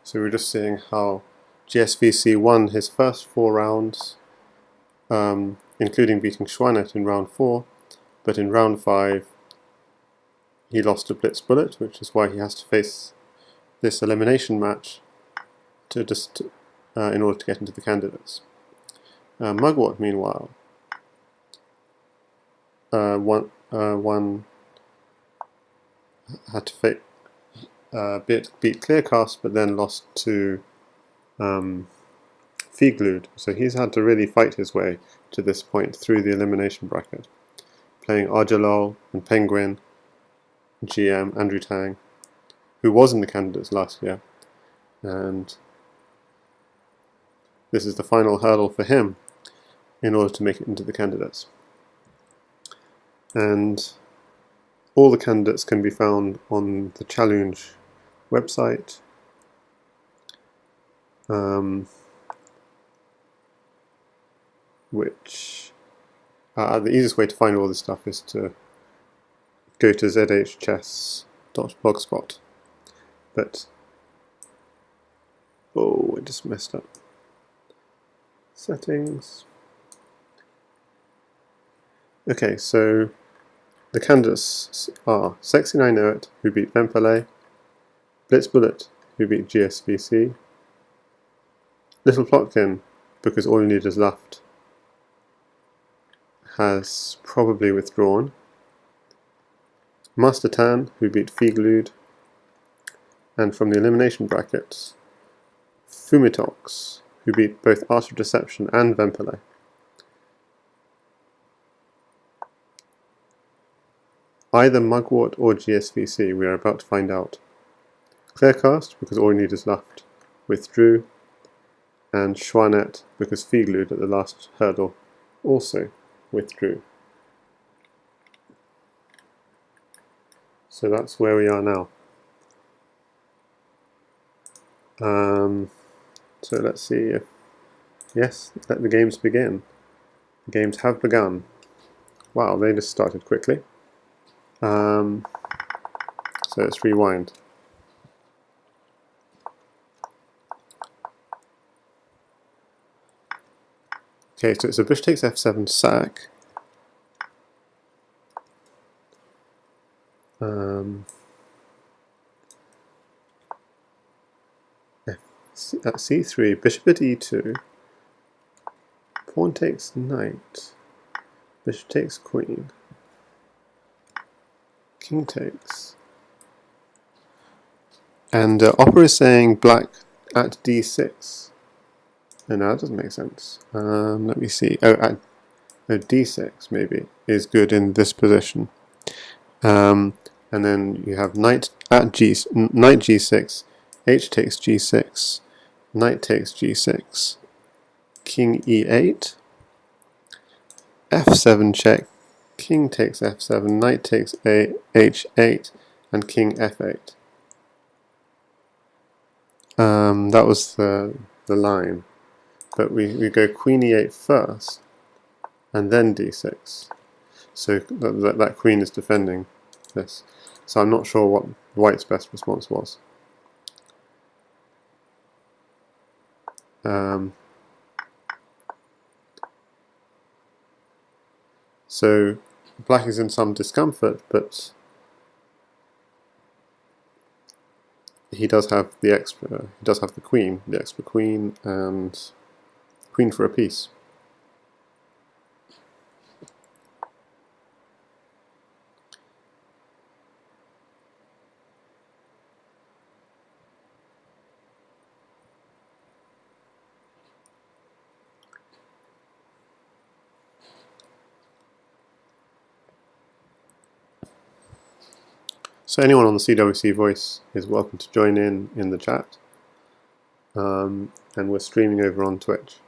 So we're just seeing how gsvc won his first 4 rounds, including beating Schwanet in round 4, but in round 5 he lost to Blitz Bullet, which is why he has to face this elimination match in order to get into the candidates. Mugwort, meanwhile, had to beat Clearcast, but then lost to Figlued. So he's had to really fight his way to this point through the elimination bracket, playing Arjalol and Penguin, GM Andrew Tang, who was in the candidates last year, and this is the final hurdle for him in order to make it into the candidates. And all the candidates can be found on the challenge website. Which the easiest way to find all this stuff is to go to zhchess.blogspot. But I just messed up. Settings. Okay, so the candidates are Sexy I Know It, who beat Vempele, Blitz Bullet, who beat gsvc, Little Plotkin, because All You Need Is Left, has probably withdrawn, Master Tan, who beat Figlued, and from the elimination brackets, Fumitox, who beat both Art of Deception and Vempele. Either Mugwort or gsvc, we are about to find out. Clearcast, because All You Need Is Left, withdrew, and Schwanet, because Figlued at the last hurdle, also withdrew. So that's where we are now. So let's see if, yes, let the games begin. The games have begun. Wow, they just started quickly. So let's rewind. Okay, so it's a bishop takes f7 sack. At c3, bishop at e2, pawn takes knight, bishop takes queen, king takes, and Opera is saying black at d6. No, that doesn't make sense. Let me see. D6 maybe is good in this position. And then you have knight g6, h takes g6, knight takes g6, king e8, f7 check, king takes f7, knight takes h8, and king f8. That was the line. But we go queen e8 first, and then d6. So that queen is defending this. So I'm not sure what white's best response was. So black is in some discomfort, but he does have the extra. He does have the extra queen, and queen for a piece. So anyone on the CWC Voice is welcome to join in the chat, and we're streaming over on Twitch.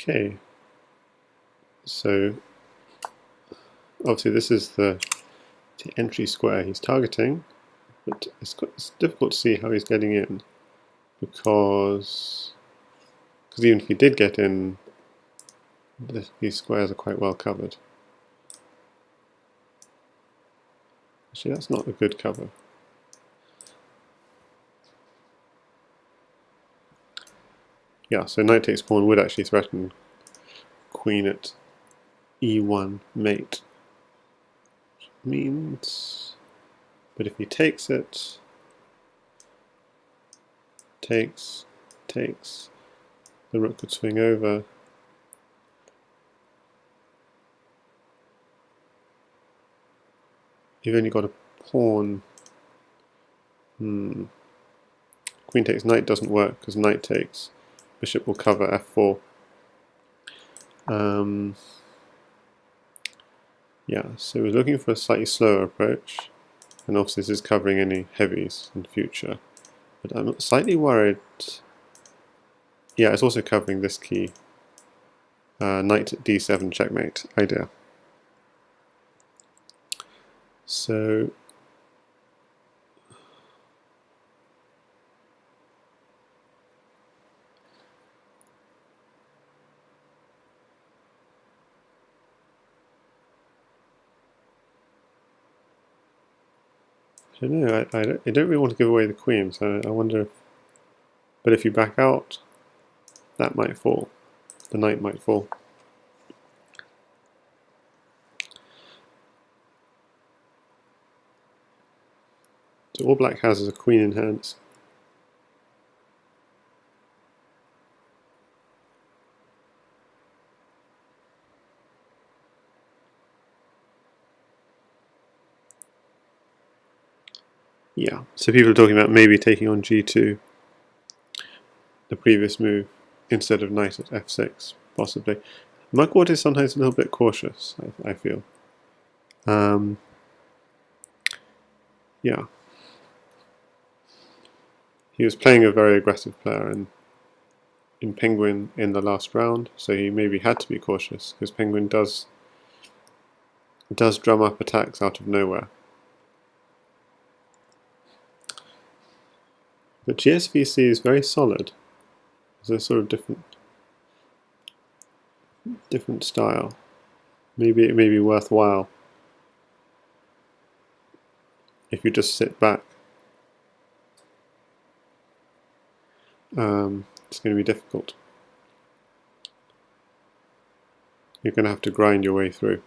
Okay, so obviously this is the entry square he's targeting, but it's difficult to see how he's getting in, because Because even if he did get in, these squares are quite well covered. Actually, that's not a good cover. Yeah, so knight takes pawn would actually threaten queen at e1 mate. Which means, but if he takes it, takes, the rook could swing over. You've only got a pawn. Queen takes knight doesn't work because knight takes. Bishop will cover f4. Yeah, so we're looking for a slightly slower approach, and obviously this is covering any heavies in future. But I'm slightly worried. Yeah, it's also covering this key. Knight at d7 checkmate idea. So I don't know. I don't really want to give away the queen, so I wonder if. But if you back out, that might fall. The knight might fall. So all black has is a queen in hands. Yeah, so people are talking about maybe taking on g2, the previous move, instead of knight at f6, possibly. Mugwort is sometimes a little bit cautious, I feel. Yeah. He was playing a very aggressive player in Penguin in the last round, so he maybe had to be cautious, because Penguin does drum up attacks out of nowhere. But gsvc is very solid. It's a sort of different style. Maybe it may be worthwhile if you just sit back. It's going to be difficult. You're going to have to grind your way through.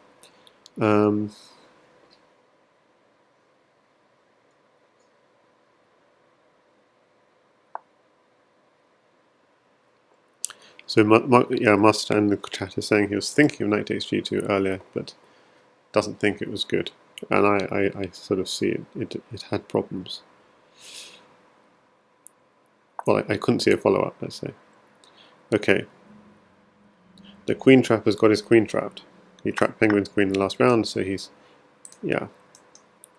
So Master in the chat is saying he was thinking of knight takes g2 earlier, but doesn't think it was good. And I sort of see it had problems. Well, I couldn't see a follow-up, let's say. Okay. The queen trap has got his queen trapped. He trapped Penguin's queen in the last round, so he's... Yeah.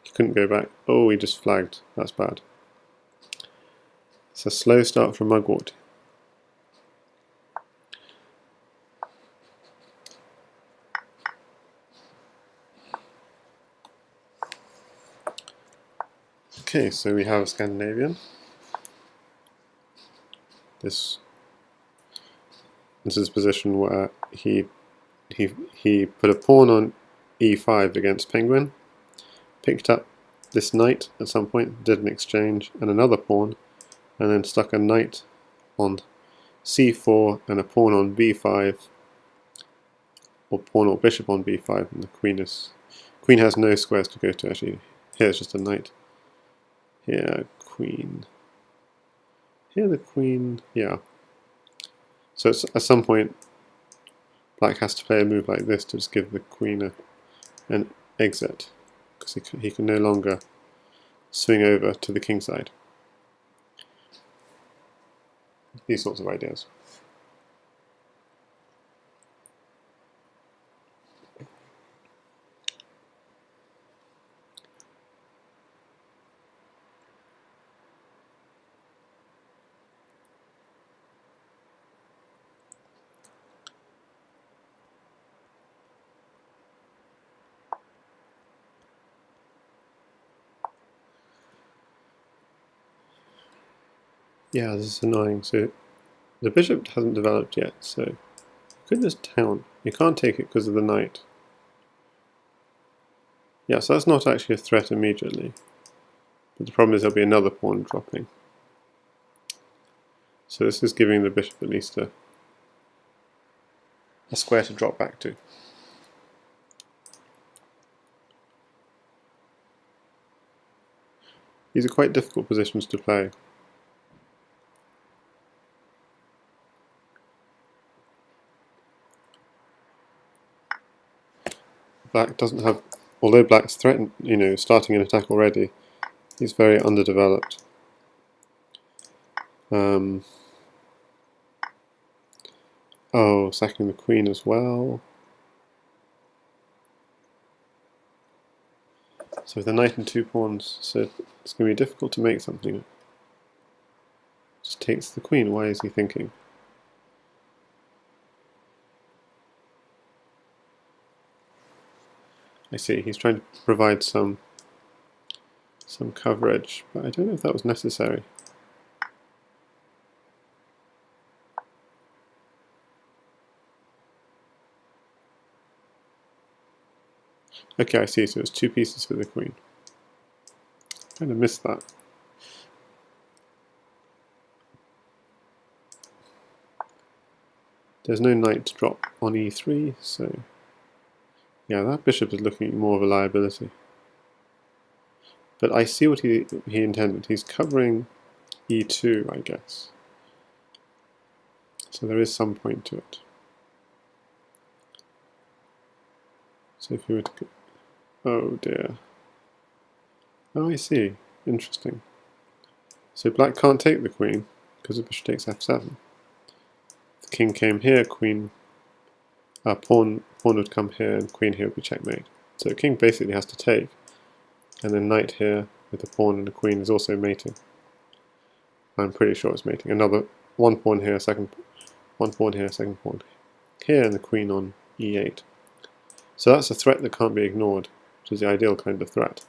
He couldn't go back. Oh, he just flagged. That's bad. It's a slow start from Mugwort. Okay, so we have Scandinavian. This is a position where he put a pawn on e5 against Penguin, picked up this knight at some point, did an exchange, and another pawn, and then stuck a knight on c4 and a pawn on b5, or pawn or bishop on b5, and the queen has no squares to go to. Actually, here's just a knight. Here, queen. Here, the queen. Yeah. So at some point, black has to play a move like this to just give the queen an exit, because he can no longer swing over to the king side. These sorts of ideas. Yeah, this is annoying. So The bishop hasn't developed yet, so you could just hang on. You can't take it because of the knight. Yeah, so that's not actually a threat immediately. But the problem is there'll be another pawn dropping. So this is giving the bishop at least a square to drop back to. These are quite difficult positions to play. Black doesn't have, although Black's threatened, starting an attack already, he's very underdeveloped. Oh, sacking the queen as well. So with the knight and 2 pawns, so it's going to be difficult to make something. Just takes the queen. Why is he thinking? I see, he's trying to provide some coverage, but I don't know if that was necessary. Okay, I see, so it's 2 pieces for the queen. Kind of missed that. There's no knight to drop on e3, so yeah, that bishop is looking more of a liability. But I see what he intended. He's covering e2, I guess. So there is some point to it. So if you were to go, oh dear. Oh, I see. Interesting. So black can't take the queen because the bishop takes f7. If the king came here, pawn would come here, and queen here would be checkmate. So the king basically has to take, and then knight here with the pawn and the queen is also mating. I'm pretty sure it's mating. Another one pawn here, one pawn here, second pawn here, and the queen on e8. So that's a threat that can't be ignored, which is the ideal kind of threat.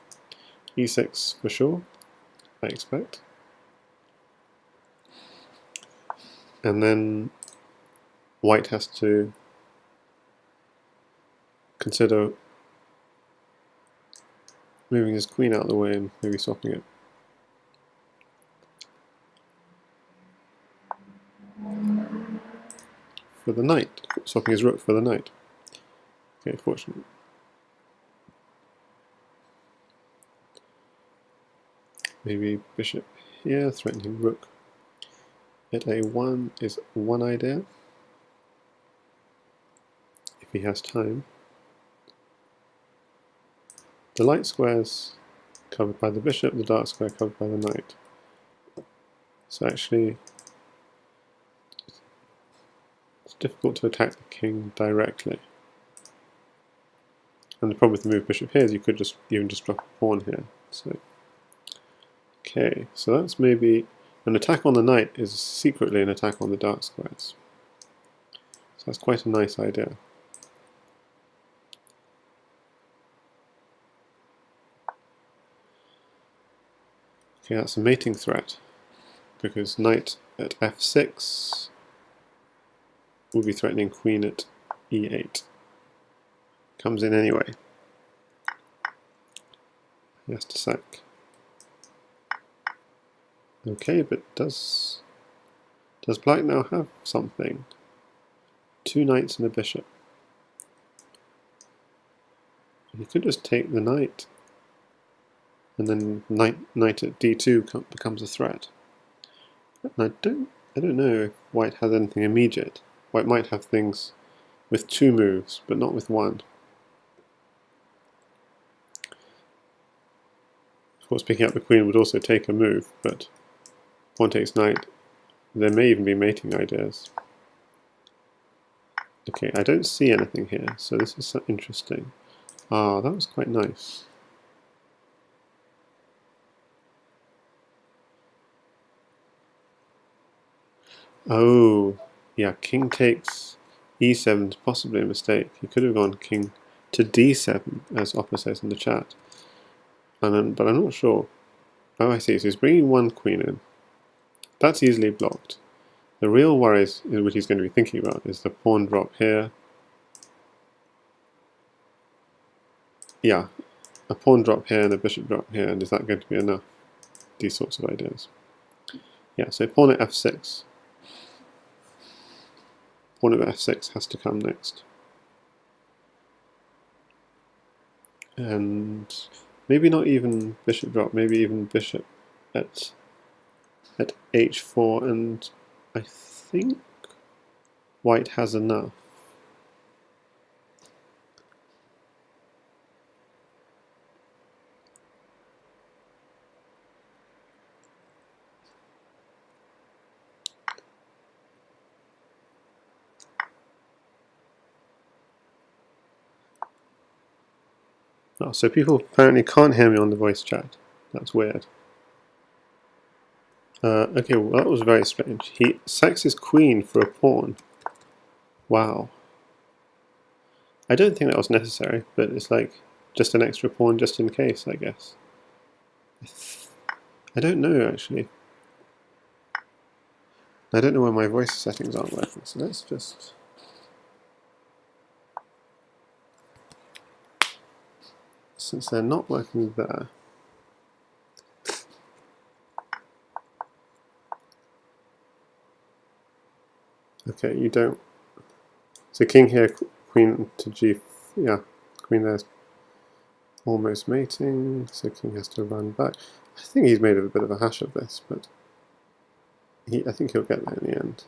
e6 for sure, I expect. And then white has to consider moving his queen out of the way and maybe swapping it. For the knight, swapping his rook for the knight. Okay, fortunate. Maybe bishop here, threatening rook at a1 is one idea, if he has time. The light square's covered by the bishop, the dark square covered by the knight. So actually, it's difficult to attack the king directly. And the problem with the move bishop here is you could even just drop a pawn here. So, okay, so that's maybe an attack on the knight is secretly an attack on the dark squares. So that's quite a nice idea. Okay, that's a mating threat, because knight at f6 will be threatening queen at e8. Comes in anyway. He has to sack. Okay, but does black now have something? 2 knights and a bishop. He could just take the knight, and then knight at d2 becomes a threat. And I don't know if white has anything immediate. White might have things with 2 moves, but not with 1. Of course, picking up the queen would also take a move, but pawn takes knight. There may even be mating ideas. Okay, I don't see anything here, so this is interesting. Ah, that was quite nice. Oh, yeah, king takes e7 is possibly a mistake. He could have gone king to d7, as Oppa says in the chat. But I'm not sure. Oh, I see. So he's bringing one queen in. That's easily blocked. The real worries, which he's going to be thinking about, is the pawn drop here. Yeah, a pawn drop here and a bishop drop here, and is that going to be enough? These sorts of ideas. Yeah, so pawn at f6. Pawn at f6 has to come next. And maybe not even bishop drop, maybe even bishop at h4, and I think white has enough. Oh, so people apparently can't hear me on the voice chat. That's weird. Okay, well that was very strange. He sacks his queen for a pawn. Wow. I don't think that was necessary, but it's like just an extra pawn just in case, I guess. I don't know, actually. I don't know why my voice settings aren't working, so let's just... Since they're not working there... Okay, you don't... So king here, queen to g... Yeah, queen there's almost mating, so king has to run back. I think he's made a bit of a hash of this, but I think he'll get there in the end.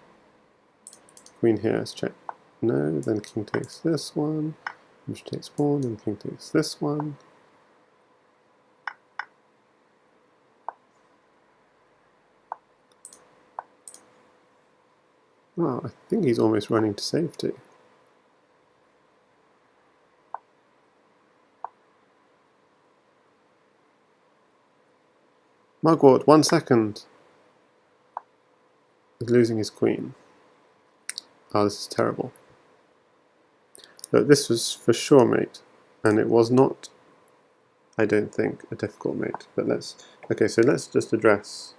Queen here is check. No, then king takes this one, bishop takes pawn, and king takes this one. Wow, I think he's almost running to safety. Mugwort, 1 second. He's losing his queen. Oh, this is terrible. Look, this was for sure mate, and it was not, I don't think, a difficult mate. But okay, so let's just address.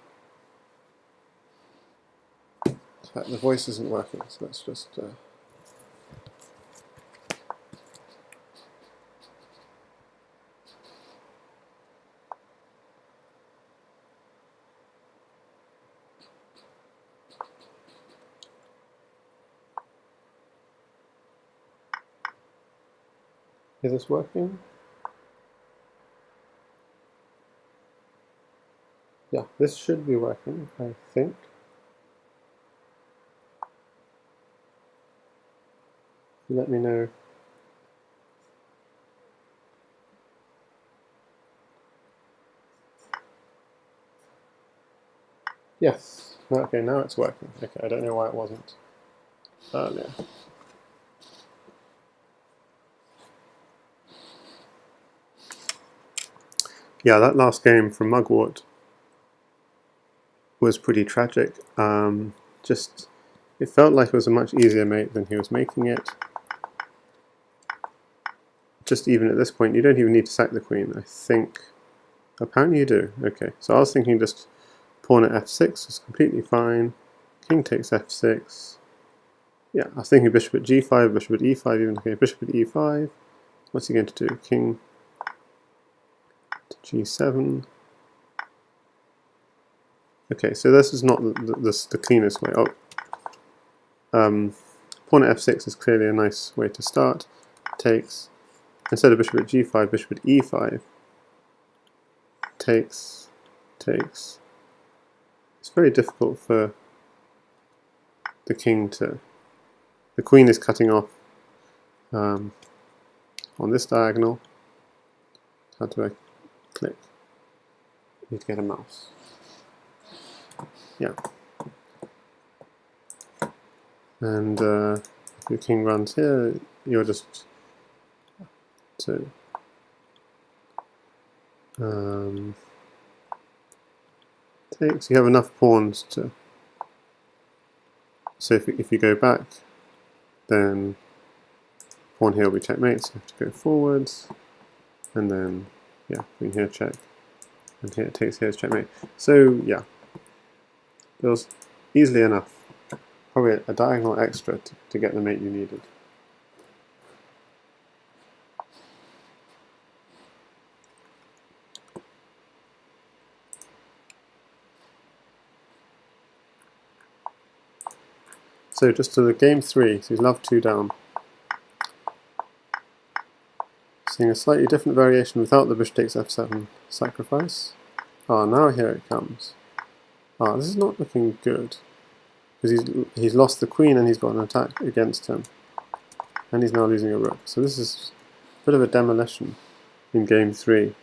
In fact, the voice isn't working, so let's just. Is this working? Yeah, this should be working, I think. Let me know. Yes. Okay, now it's working. Okay, I don't know why it wasn't earlier. Yeah, that last game from Mugwort was pretty tragic. It felt like it was a much easier mate than he was making it. Just even at this point, you don't even need to sack the queen, I think. Apparently you do. Okay, so I was thinking just pawn at f6 is completely fine. King takes f6. Yeah, I was thinking bishop at g5, bishop at e5, even okay, bishop at e5. What's he going to do? King to g7. Okay, so this is not the cleanest way. Pawn at f6 is clearly a nice way to start. Takes, instead of bishop at g5, bishop at e5. Takes. It's very difficult for the king to... The queen is cutting off on this diagonal. How do I click? I need to get a mouse. Yeah. And if your king runs here, you're just to takes. You have enough pawns to. So if you go back, then pawn here will be checkmate. So you have to go forwards, and then yeah, queen here check, and here it takes here is checkmate. So yeah, it was easily enough probably a diagonal extra to get the mate you needed. So just to the game 3, so he's love 2 down. Seeing a slightly different variation without the bishop takes f7 sacrifice. Ah, now here it comes. Ah, this is not looking good. Because he's lost the queen and he's got an attack against him. And he's now losing a rook. So this is a bit of a demolition in game 3.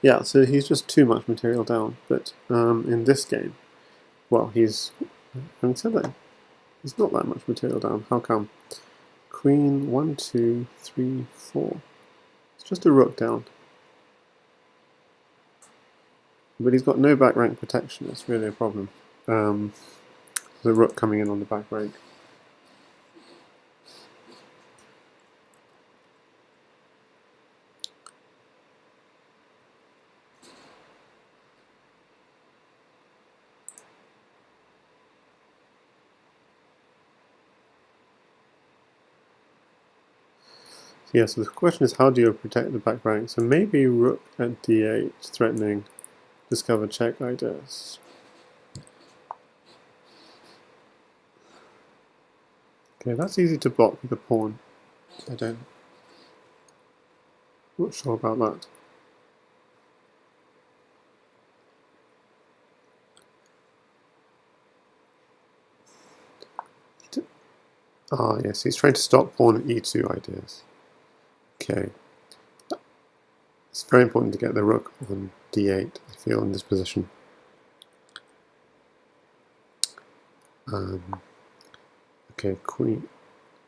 Yeah, so he's just too much material down. But in this game, well, he's not that much material down. How come? Queen 1, 2, 3, 4. It's just a rook down. But he's got no back rank protection. That's really a problem. The rook coming in on the back rank. Yeah, so the question is, how do you protect the back rank? So maybe rook at d8, threatening discover check ideas. Okay, that's easy to block with the pawn. I'm not sure about that. Ah, yes, he's trying to stop pawn at e2 ideas. Okay. It's very important to get the rook on d8, I feel, in this position. Okay, queen.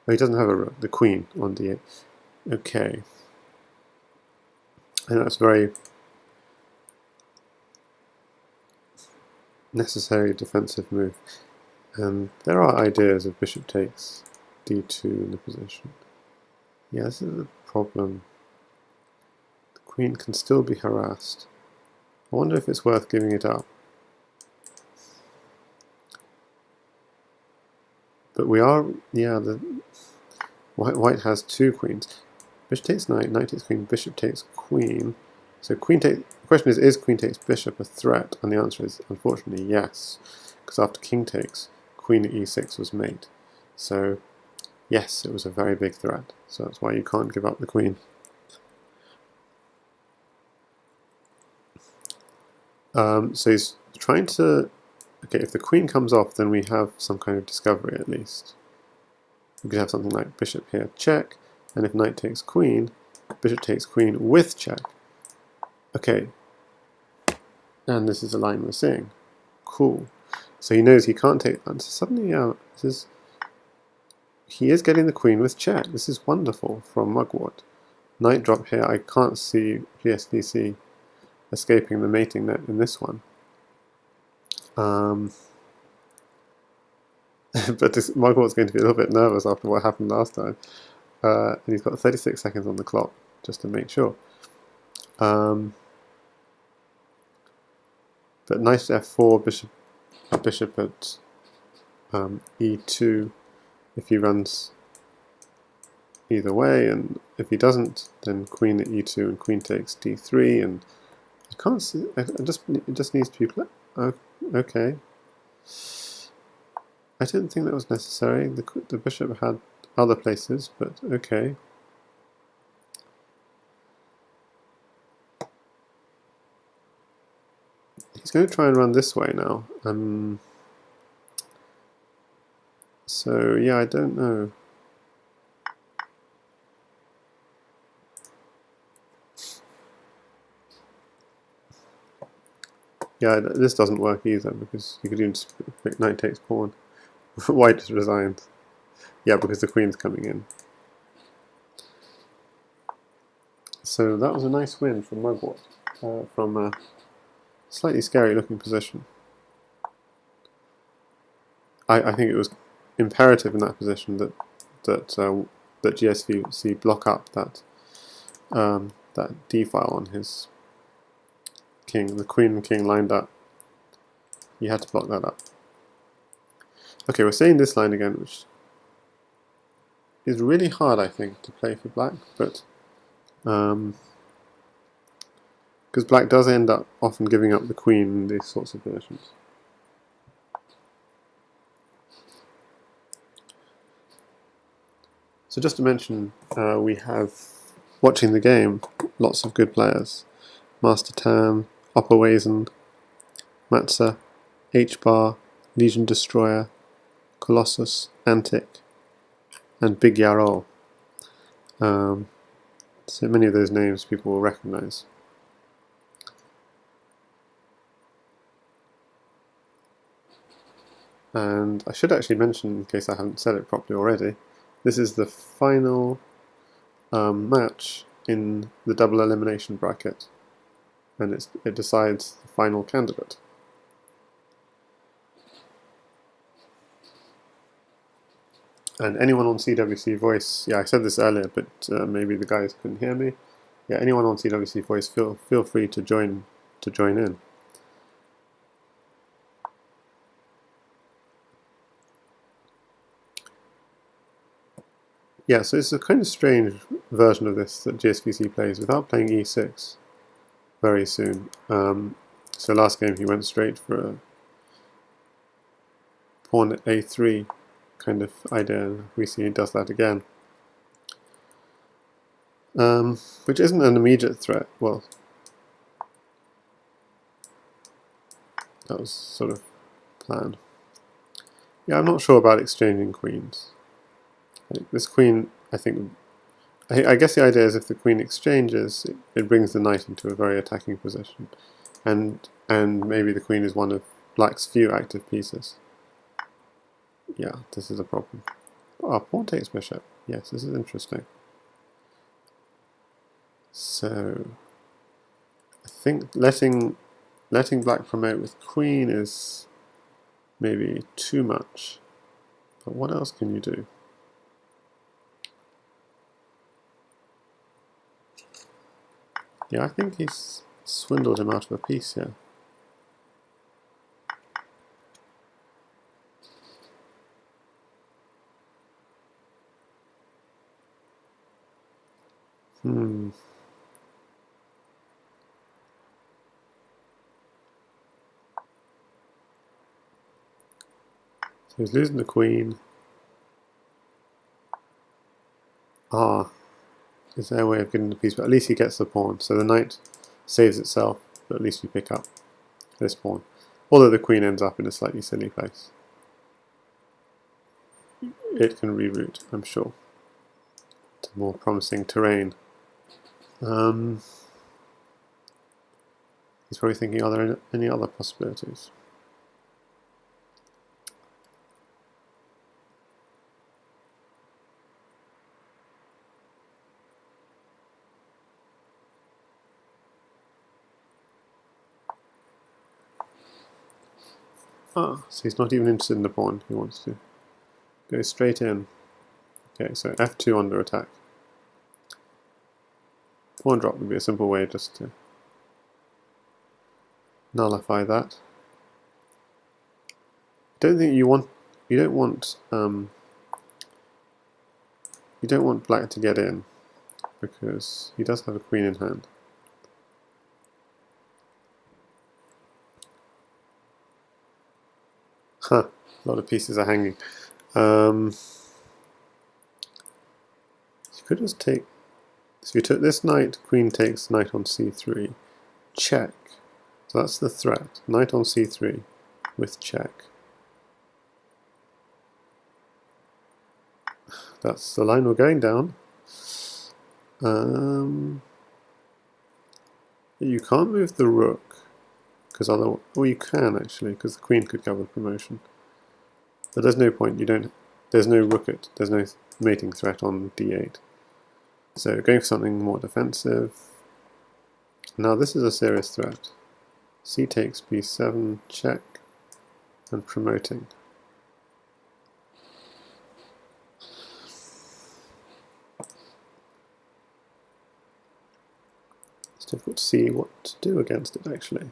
Oh, he doesn't have a rook, the queen on d8. Okay. And that's a very necessary defensive move. And there are ideas of bishop takes d2 in the position. Yeah, this is a problem. The queen can still be harassed. I wonder if it's worth giving it up. But we are, yeah, white has 2 queens. Bishop takes knight, knight takes queen, bishop takes queen. So queen takes, the question is queen takes bishop a threat? And the answer is, unfortunately, yes. Because after king takes, queen at e6 was mate. So, yes, it was a very big threat. So that's why you can't give up the queen. So he's trying to, okay, if the queen comes off, then we have some kind of discovery at least. We could have something like bishop here, check, and if knight takes queen, bishop takes queen with check. Okay, and this is the line we're seeing. Cool. So he knows he can't take that. So suddenly, yeah, he is getting the queen with check. This is wonderful from Mugwort. Knight drop here. I can't see gsvc escaping the mating net in this one. But Mugwort's going to be a little bit nervous after what happened last time. And he's got 36 seconds on the clock, just to make sure. But knight f4, bishop at e2 if he runs either way, and if he doesn't, then queen at e2 and queen takes d3, and I can't see. It just needs to be played. Oh, okay. I didn't think that was necessary. The bishop had other places, but okay. He's going to try and run this way now. So yeah, I don't know. Yeah, this doesn't work either, because you could even just pick knight takes pawn. White just resigned. Yeah, because the queen's coming in. So that was a nice win from Mugwort, from a slightly scary looking position. I think it was imperative in that position that gsvc block up that that d file on his king. The queen and king lined up. He had to block that up. Okay, we're saying this line again, which is really hard, I think, to play for black, but because black does end up often giving up the queen in these sorts of positions. So just to mention, we have, watching the game, lots of good players. Master Tan, Opperwaisen, Matza, H-Bar, Legion Destroyer, Colossus, Antic, and Big Yarol. So many of those names people will recognise. And I should actually mention, in case I haven't said it properly already, this is the final match in the double elimination bracket, and it decides the final candidate. And anyone on CWC Voice, yeah, I said this earlier, but maybe the guys couldn't hear me. Yeah, anyone on CWC Voice, feel free to join in. Yeah, so it's a kind of strange version of this that gsvc plays without playing e6 very soon. So last game he went straight for a pawn at a3 kind of idea, and we see he does that again. Which isn't an immediate threat. Well, that was sort of planned. Yeah, I'm not sure about exchanging queens. This queen, I guess the idea is if the queen exchanges, it brings the knight into a very attacking position, and maybe the queen is one of black's few active pieces. Yeah, this is a problem. Oh, pawn takes bishop. Yes, this is interesting. So I think letting black promote with queen is maybe too much. But what else can you do? Yeah, I think he's swindled him out of a piece here. So he's losing the queen. Is there a way of getting the piece? But at least he gets the pawn. So the knight saves itself, but at least you pick up this pawn. Although the queen ends up in a slightly silly place. It can reroute, I'm sure, to more promising terrain. He's probably thinking, are there any other possibilities? So he's not even interested in the pawn, he wants to go straight in. Okay, so f2 under attack. Pawn drop would be a simple way just to nullify that. I don't think you don't want black to get in, because he does have a queen in hand. A lot of pieces are hanging. You could just take. So if you took this knight, queen takes knight on c3, check. So that's the threat. Knight on c3 with check. That's the line we're going down. You can't move the rook, because otherwise, well, you can actually, because the queen could cover promotion. But there's no point. There's no rook there's no mating threat on d8. So going for something more defensive. Now this is a serious threat. C takes b7, check, and promoting. It's difficult to see what to do against it actually.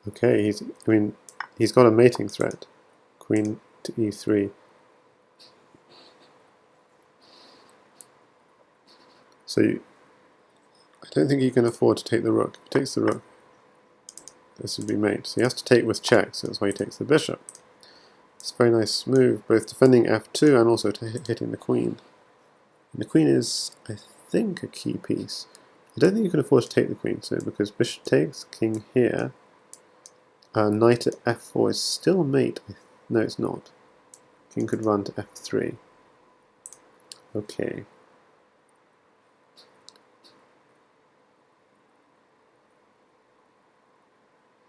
Okay, he's got a mating threat. Queen to e3. So I don't think he can afford to take the rook. If he takes the rook, this would be mate. So he has to take with check, so that's why he takes the bishop. It's a very nice move, both defending f2 and also hitting the queen. And the queen is, I think, a key piece. I don't think you can afford to take the queen, so because bishop takes, king here, knight at f4 is still mate. No, it's not. King could run to f3. Okay.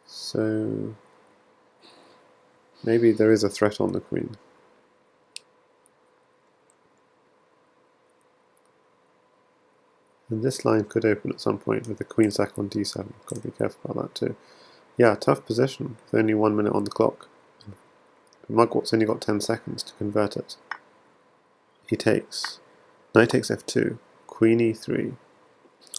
So maybe there is a threat on the queen. And this line could open at some point with the queen sack on d7. Got to be careful about that too. Yeah, tough position with only 1 minute on the clock. Mugwort's only got 10 seconds to convert it. He takes. Knight takes f2. Queen e3.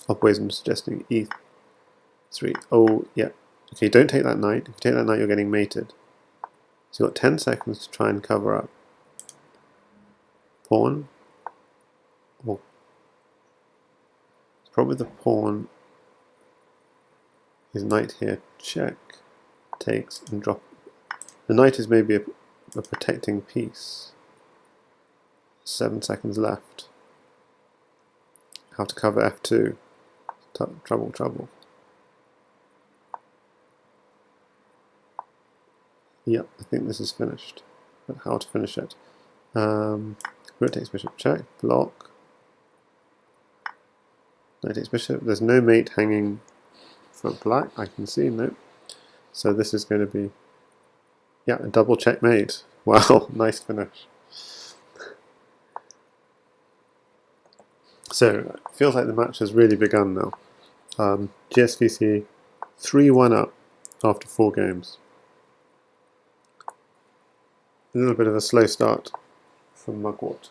Otherwise I'm suggesting e3. Oh, yeah. Okay, don't take that knight. If you take that knight, you're getting mated. So you've got 10 seconds to try and cover up. Pawn. Or probably the pawn is knight here. Check. Takes and drop. The knight is maybe a protecting piece. 7 seconds left. How to cover f2. Trouble, trouble. Yep, I think this is finished. But how to finish it? Rook takes bishop, check, block. Knight takes bishop. There's no mate hanging for black, I can see, no. So this is going to be, yeah, a double checkmate. Wow, nice finish. So, it feels like the match has really begun now. GSVC 3-1 up after 4 games. A little bit of a slow start from Mugwort.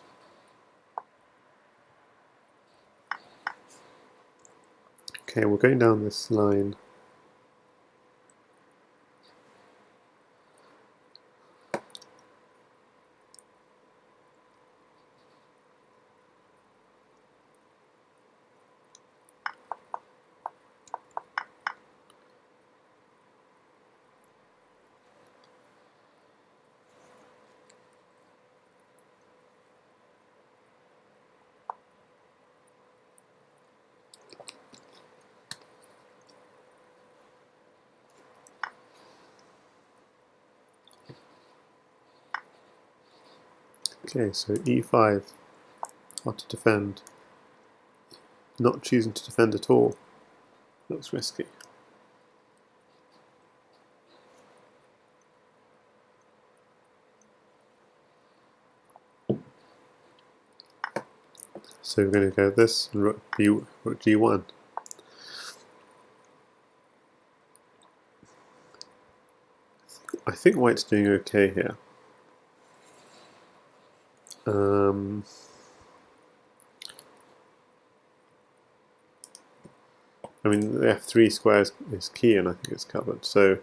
Okay, we're going down this line. Okay, so e5, hard to defend. Not choosing to defend at all looks risky. So we're going to go this and rook g1. I think white's doing okay here. I mean, the f3 square is key, and I think it's covered. So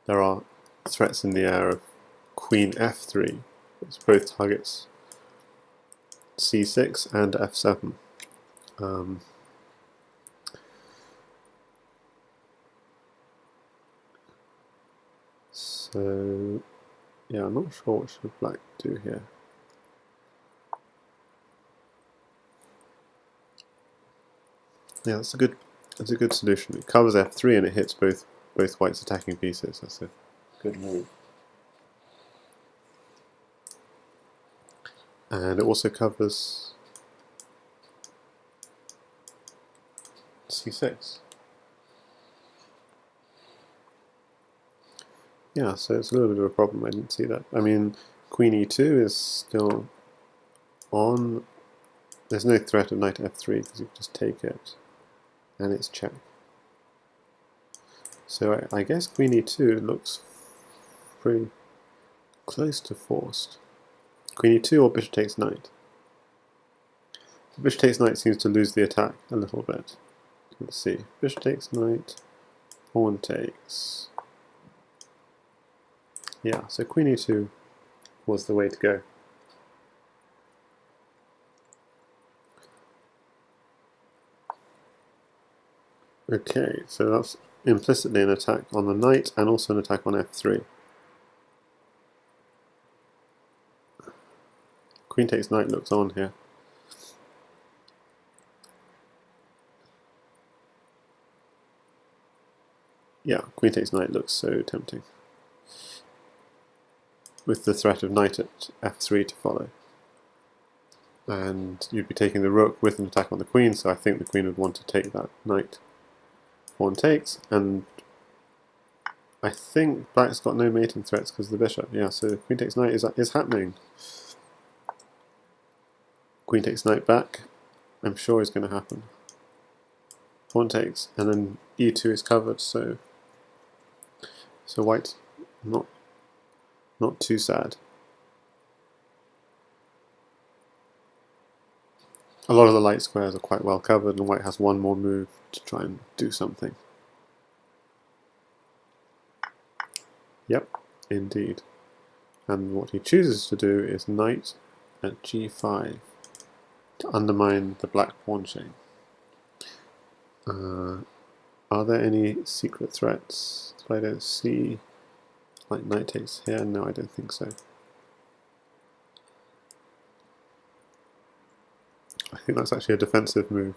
there are threats in the air of queen f3, which both targets c6 and f7. So yeah, I'm not sure what should black do here. Yeah, that's a good solution. It covers f3 and it hits both white's attacking pieces. That's a good move. And it also covers c6. Yeah, so it's a little bit of a problem. I didn't see that. I mean, queen e2 is still on. There's no threat of knight f3 because you can just take it, and it's check. So I guess queen e2 looks pretty close to forced. Queen e2 or bishop takes knight. Bishop takes knight seems to lose the attack a little bit. Let's see. Bishop takes knight, pawn takes. Yeah, so queen e2 was the way to go. Okay, so that's implicitly an attack on the knight and also an attack on f3. Queen takes knight looks on here. Yeah, queen takes knight looks so tempting, with the threat of knight at f3 to follow. And you'd be taking the rook with an attack on the queen, so I think the queen would want to take that knight. Pawn takes, and I think black's got no mating threats because of the bishop. Yeah, so queen takes knight is happening. Queen takes knight back, I'm sure is going to happen. Pawn takes, and then e2 is covered, so white not too sad. A lot of the light squares are quite well covered, and white has one more move to try and do something. Yep, indeed. And what he chooses to do is knight at g5 to undermine the black pawn chain. Are there any secret threats that I don't see? Like knight takes here? No, I don't think so. I think that's actually a defensive move.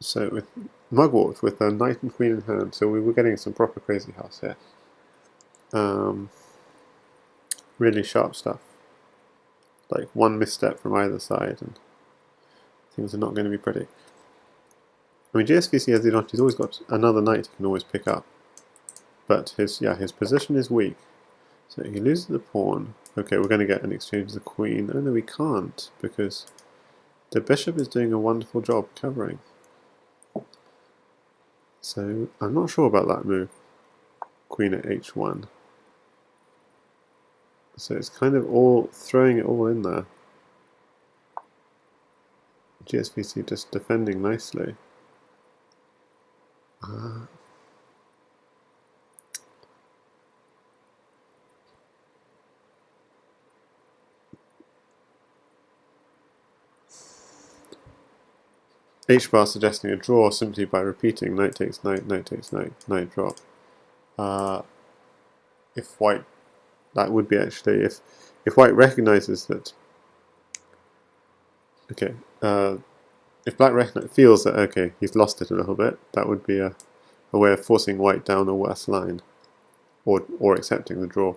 So with Mugwort, with a knight and queen in hand, so we were getting some proper Crazyhouse here. Really sharp stuff. Like one misstep from either side and things are not going to be pretty. I mean, gsvc has the advantage, he's always got another knight he can always pick up. But his position is weak. So he loses the pawn. Okay, we're going to get an exchange of the queen. Oh no, we can't, because the bishop is doing a wonderful job covering. So I'm not sure about that move. Queen at h1. So it's kind of all throwing it all in there. gsvc just defending nicely. H-bar suggesting a draw simply by repeating knight takes knight, knight takes knight, knight drop. If white, that would be actually, if white recognizes that, okay, if black feels that, okay, he's lost it a little bit, that would be a way of forcing white down a worse line, or accepting the draw.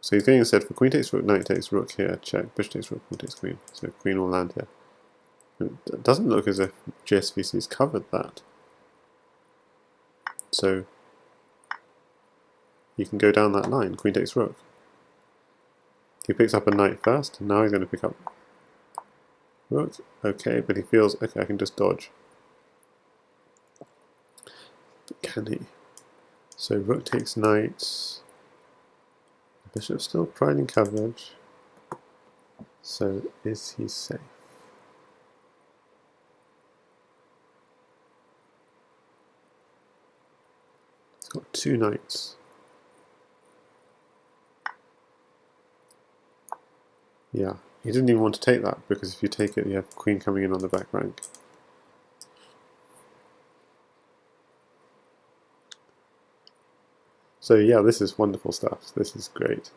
So he's going instead for queen takes rook, knight takes rook here, check, bishop takes rook, pawn takes queen, so queen will land here. It doesn't look as if gsvc's covered that. So you can go down that line, queen takes rook. He picks up a knight first, and now he's going to pick up rook. Okay, but he feels, okay, I can just dodge. But can he? So rook takes knight. Bishop's still providing coverage. So is he safe? He's got two knights. Yeah, he didn't even want to take that, because if you take it, you have queen coming in on the back rank. So yeah, this is wonderful stuff. This is great.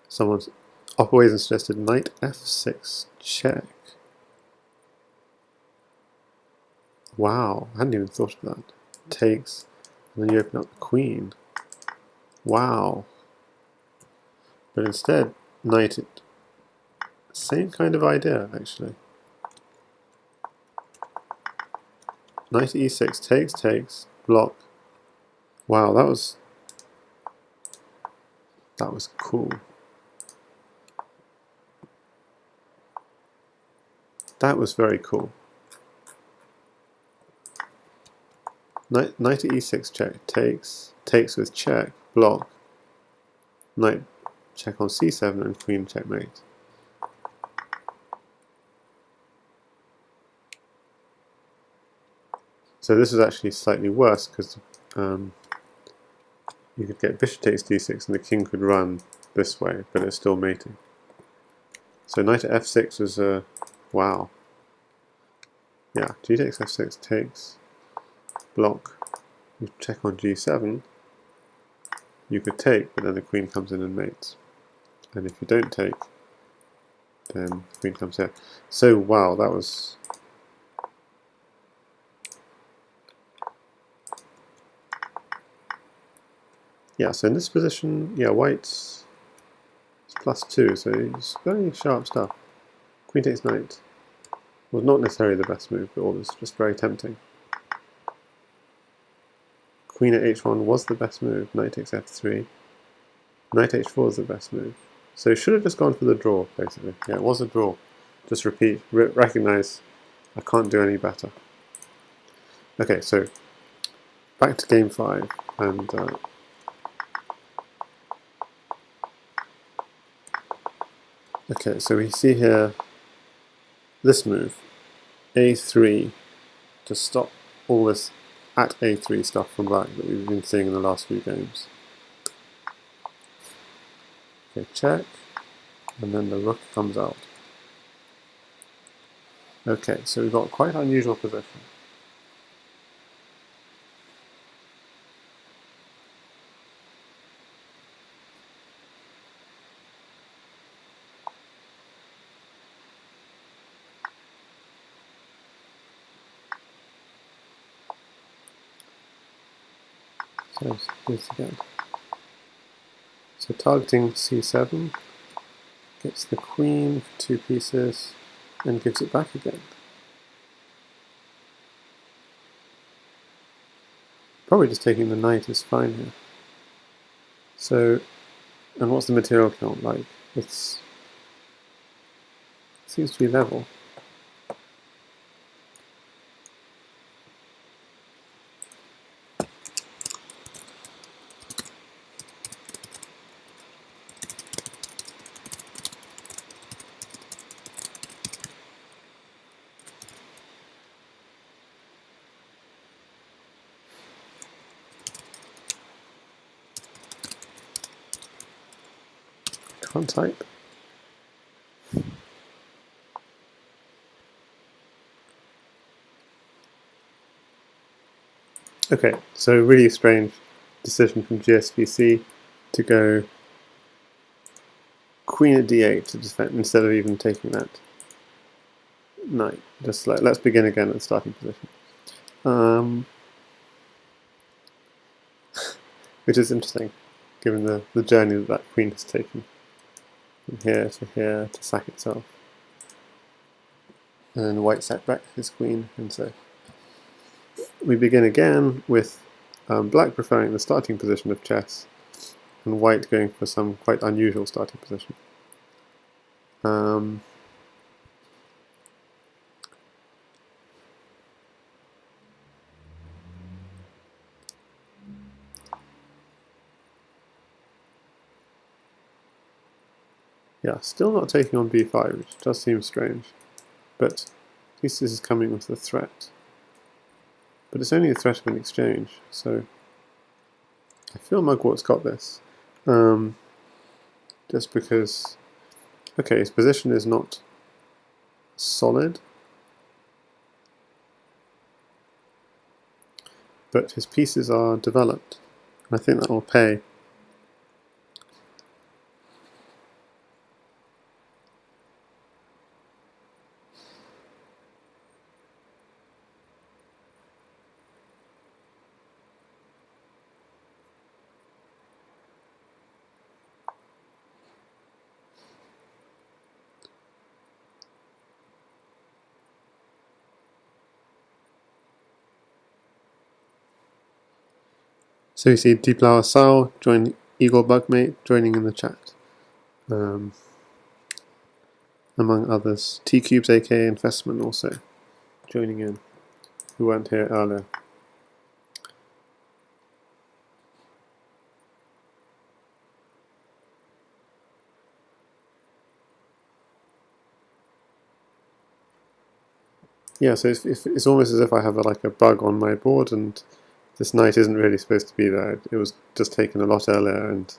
Someone's always suggested knight f6 check. Wow, I hadn't even thought of that. Takes, and then you open up the queen. Wow. But instead, knight at Same kind of idea, actually. Knight e6 takes, block. Wow, that was cool. That was very cool. Knight to e6 check, takes with check, block. Knight check on c7 and queen checkmate. So this is actually slightly worse because you could get bishop takes d6 and the king could run this way, but it's still mating. So knight to f6 was a wow. Yeah, g takes f6 takes, block. You check on g7. You could take, but then the queen comes in and mates. And if you don't take, then the queen comes here. So wow, that was. Yeah, so in this position, yeah, white's +2, so it's very sharp stuff. Queen takes knight was not necessarily the best move, but it was just very tempting. Queen at h1 was the best move. Knight takes f3. Knight h4 is the best move. So should have just gone for the draw, basically. Yeah, it was a draw. Just repeat, recognize I can't do any better. Okay, so back to game 5, and okay, so we see here this move, a3, to stop all this at a3 stuff from black that we've been seeing in the last few games. Okay, check, and then the rook comes out. Okay, so we've got quite an unusual position. So here's again. So targeting c7, gets the queen for 2 pieces, and gives it back again. Probably just taking the knight is fine here. So, and what's the material count like? It seems to be level. Can't type. Okay, so really strange decision from gsvc to go queen at d8 to defend instead of even taking that knight. Just like, let's begin again at the starting position. Which is interesting, given the journey that that queen has taken from here to sack itself. And then white sacked back his queen, and so we begin again with black preferring the starting position of chess, and white going for some quite unusual starting position. Yeah, still not taking on b5, which does seem strange, but at least this is coming with a threat. But it's only a threat of an exchange, so I feel Mugwort's got this. Just because, okay, his position is not solid, but his pieces are developed. I think that will pay. So you see Deeplower Sao join Eagle Bugmate joining in the chat. Among others. T-Cubes aka Investment also joining in, who weren't here earlier. Yeah, so it's almost as if I have a bug on my board and this knight isn't really supposed to be there. It was just taken a lot earlier and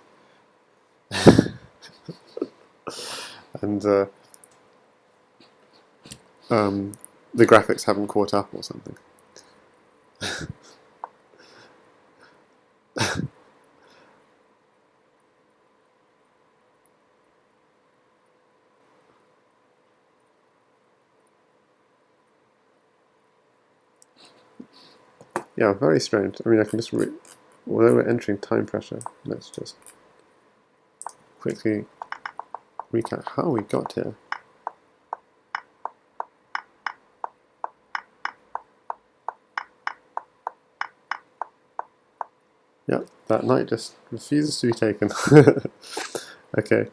and the graphics haven't caught up or something. Yeah, very strange. I mean, I can just although we're entering time pressure, let's just quickly recap how we got here. Yep, that knight just refuses to be taken. Okay,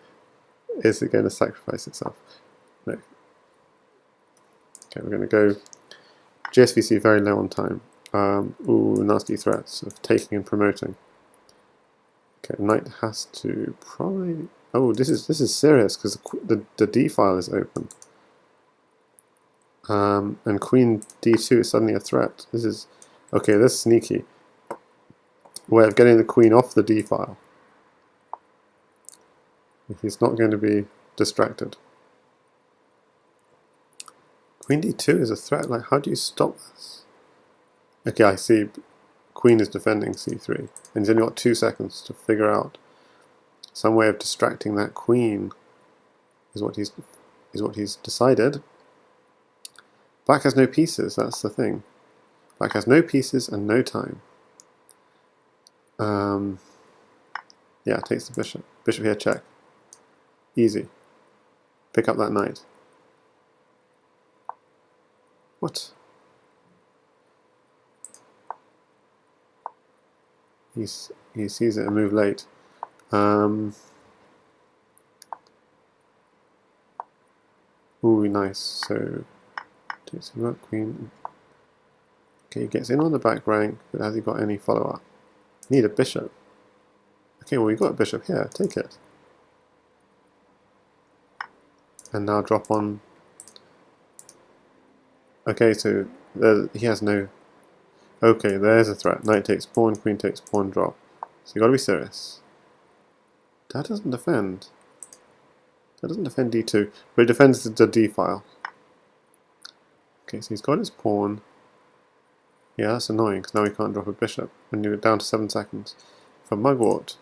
is it going to sacrifice itself? No. Okay, we're going to go gsvc very low on time. Ooh, nasty threats of taking and promoting. Okay, knight has to probably. Oh, this is serious because the d file is open. And queen d2 is suddenly a threat. This is okay. This is sneaky way of getting the queen off the d file. He's not going to be distracted. Queen d2 is a threat. Like, how do you stop this? Okay, I see. Queen is defending c3, and he's only got 2 seconds to figure out some way of distracting that queen. Is what he's decided. Black has no pieces. That's the thing. Black has no pieces and no time. Yeah, takes the bishop. Bishop here, check. Easy. Pick up that knight. What? He sees it and move late. Ooh, nice. So takes the rook, queen. Okay, he gets in on the back rank, but has he got any follow-up? Need a bishop. Okay, well, we got a bishop here. Take it. And now drop on. Okay, so he has no. Okay, there's a threat. Knight takes pawn, queen takes pawn, drop. So you got to be serious. That doesn't defend. That doesn't defend d2, but it defends the d file. Okay, so he's got his pawn. Yeah, that's annoying because now we can't drop a bishop. And you're down to 7 seconds for Mugwort.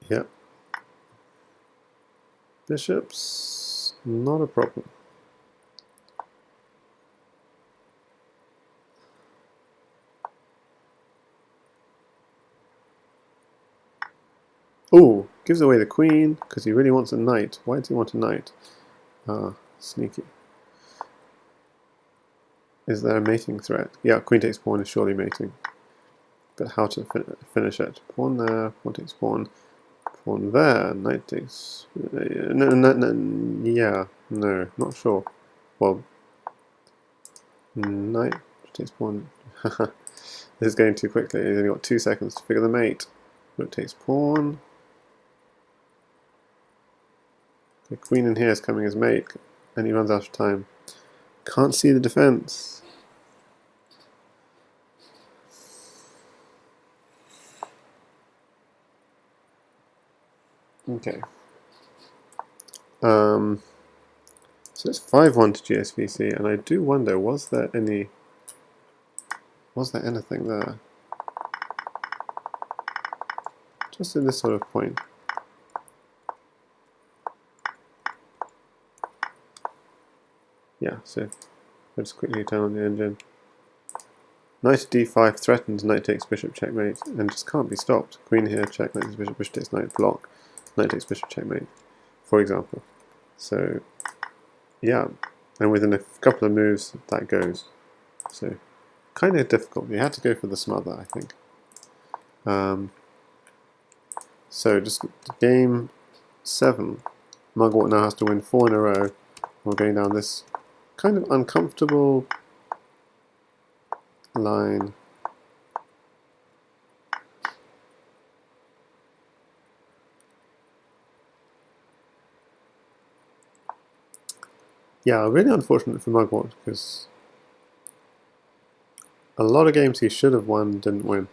Yep. Bishops, not a problem. Ooh, gives away the queen because he really wants a knight. Why does he want a knight? Ah, sneaky. Is there a mating threat? Yeah, queen takes pawn is surely mating. But how to finish it? Pawn there, pawn takes pawn. Pawn there, knight takes. Yeah, no, not sure. Well, knight takes pawn. This is going too quickly. He's only got 2 seconds to figure the mate. Rook takes pawn. The queen in here is coming as mate, and he runs out of time. Can't see the defense. Okay. So it's 5-1 to gsvc, and I do wonder, was there anything there? Just in this sort of point. Yeah, so let's quickly turn on the engine. Knight d5 threatens, knight takes bishop checkmate, and just can't be stopped. Queen here, check, knight takes bishop, bishop takes knight, block, knight takes bishop checkmate, for example. So, yeah, and within a couple of moves that goes. So kind of difficult. You had to go for the smother, I think. So just game 7, Mugwort now has to win 4 in a row. We're going down this kind of uncomfortable line. Yeah, really unfortunate for Mugwort, because a lot of games he should have won didn't win.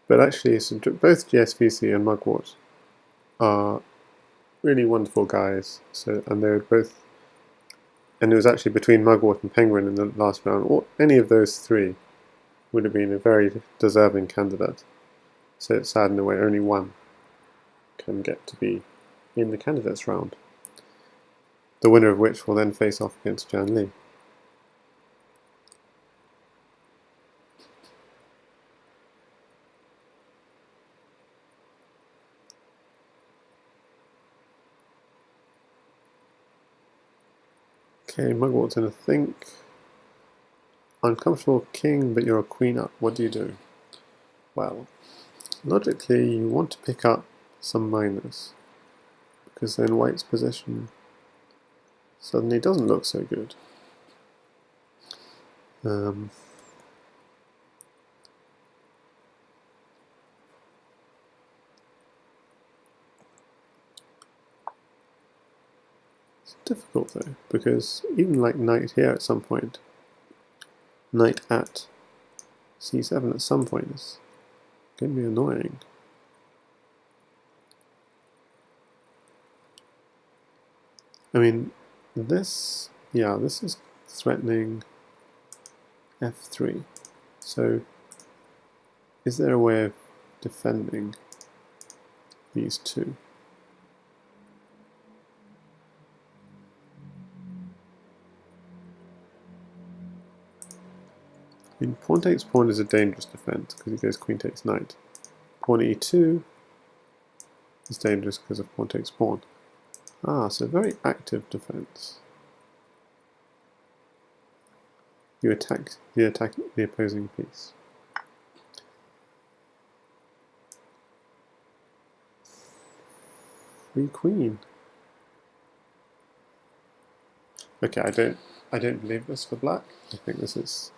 But actually, so both gsvc and Mugwort are really wonderful guys. So, and they're both, and it was actually between Mugwort and Penguin in the last round. Or any of those three would have been a very deserving candidate. So it's sad in a way only one can get to be in the candidates round. The winner of which will then face off against Jan Lee. Okay, Mugwort's gonna think. Uncomfortable king, but you're a queen up. What do you do? Well, logically, you want to pick up some minors, because then white's position suddenly doesn't look so good. It's difficult though, because even like knight here at some point, knight at c7 at some point is going to be annoying. I mean, this is threatening f3. So, is there a way of defending these two? I mean, pawn takes pawn is a dangerous defense because he goes queen takes knight. Pawn e2 is dangerous because of pawn takes pawn. Ah, so very active defense. You attack the opposing piece. Free queen. Okay, I don't believe this for black. I think this is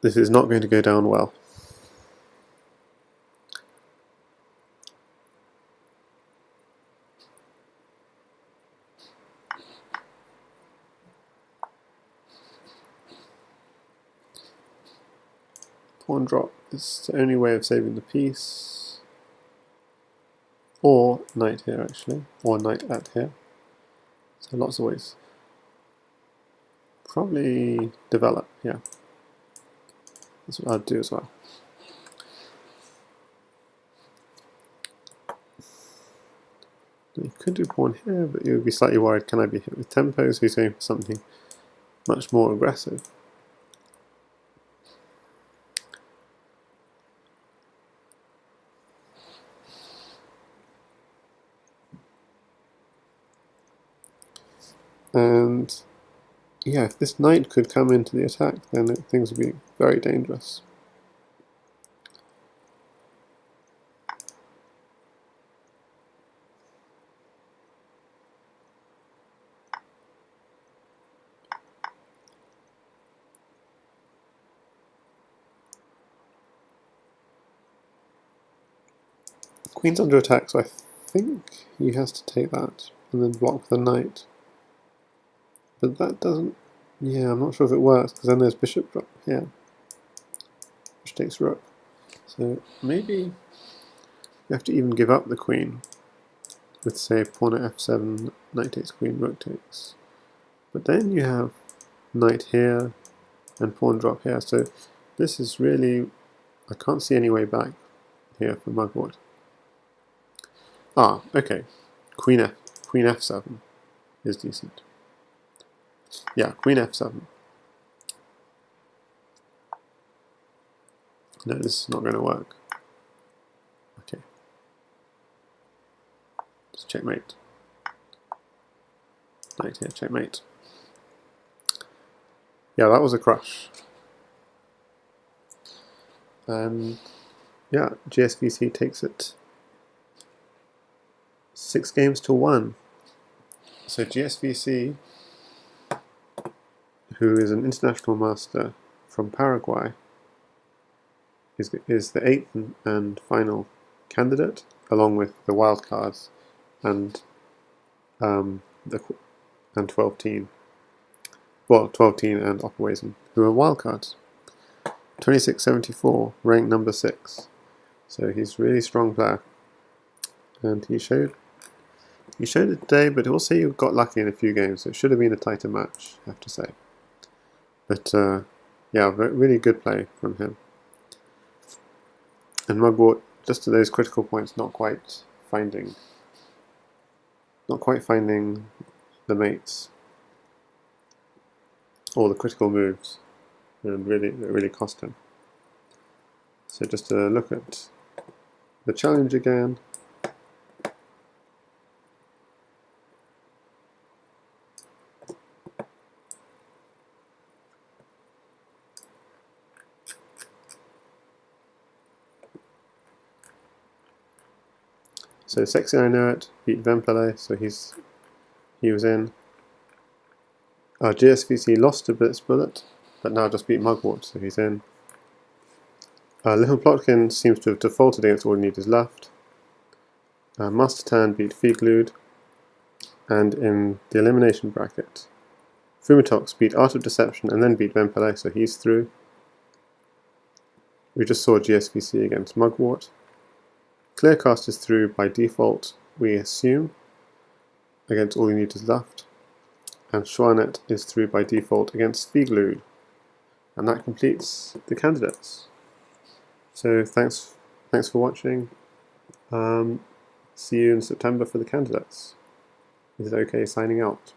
this is not going to go down well. Pawn drop is the only way of saving the piece. Or knight here actually, or knight at here. So lots of ways. Probably develop, yeah. That's what I'd do as well. You could do pawn here, but you would be slightly worried, can I be hit with tempo? So he's going for something much more aggressive. And yeah, if this knight could come into the attack, then things would be very dangerous. Queen's under attack, so I think he has to take that and then block the knight. But that doesn't... yeah, I'm not sure if it works, because then there's bishop drop here. Bishop takes rook. So maybe you have to even give up the queen with, say, pawn at f7, knight takes queen, rook takes. But then you have knight here and pawn drop here, so this is really... I can't see any way back here for Mugwort. Ah, okay. Queen f7 is decent. Yeah, Queen f7. No, this is not going to work. Okay. Just checkmate. Knight here, checkmate. Yeah, that was a crush. And yeah, gsvc takes it 6-1. So gsvc, who is an international master from Paraguay, is the 8th and final candidate, along with the wildcards and 12-teen. Well, 12-teen and Opperwesen, who are wildcards. 2674, ranked number 6. So he's a really strong player, and he showed it today. But also, you got lucky in a few games. So it should have been a tighter match, I have to say. But yeah, really good play from him. And Mugwort, just to those critical points, not quite finding the mates or the critical moves, and it really cost him. So just to look at the challenge again. So Sexy I Know It beat Vempele, so he was in. gsvc lost to Blitzbullet, but now just beat Mugwort, so he's in. Little Plotkin seems to have defaulted against All You Need Is Left. Master Tan beat Fieglud, and in the elimination bracket, Fumitox beat Art of Deception and then beat Vempele, so he's through. We just saw gsvc against Mugwort. Clearcast is through by default, we assume, against All You Need Is Left. And Schwanet is through by default against Fieglud. And that completes the candidates. So thanks for watching. See you in September for the candidates. Is it okay signing out?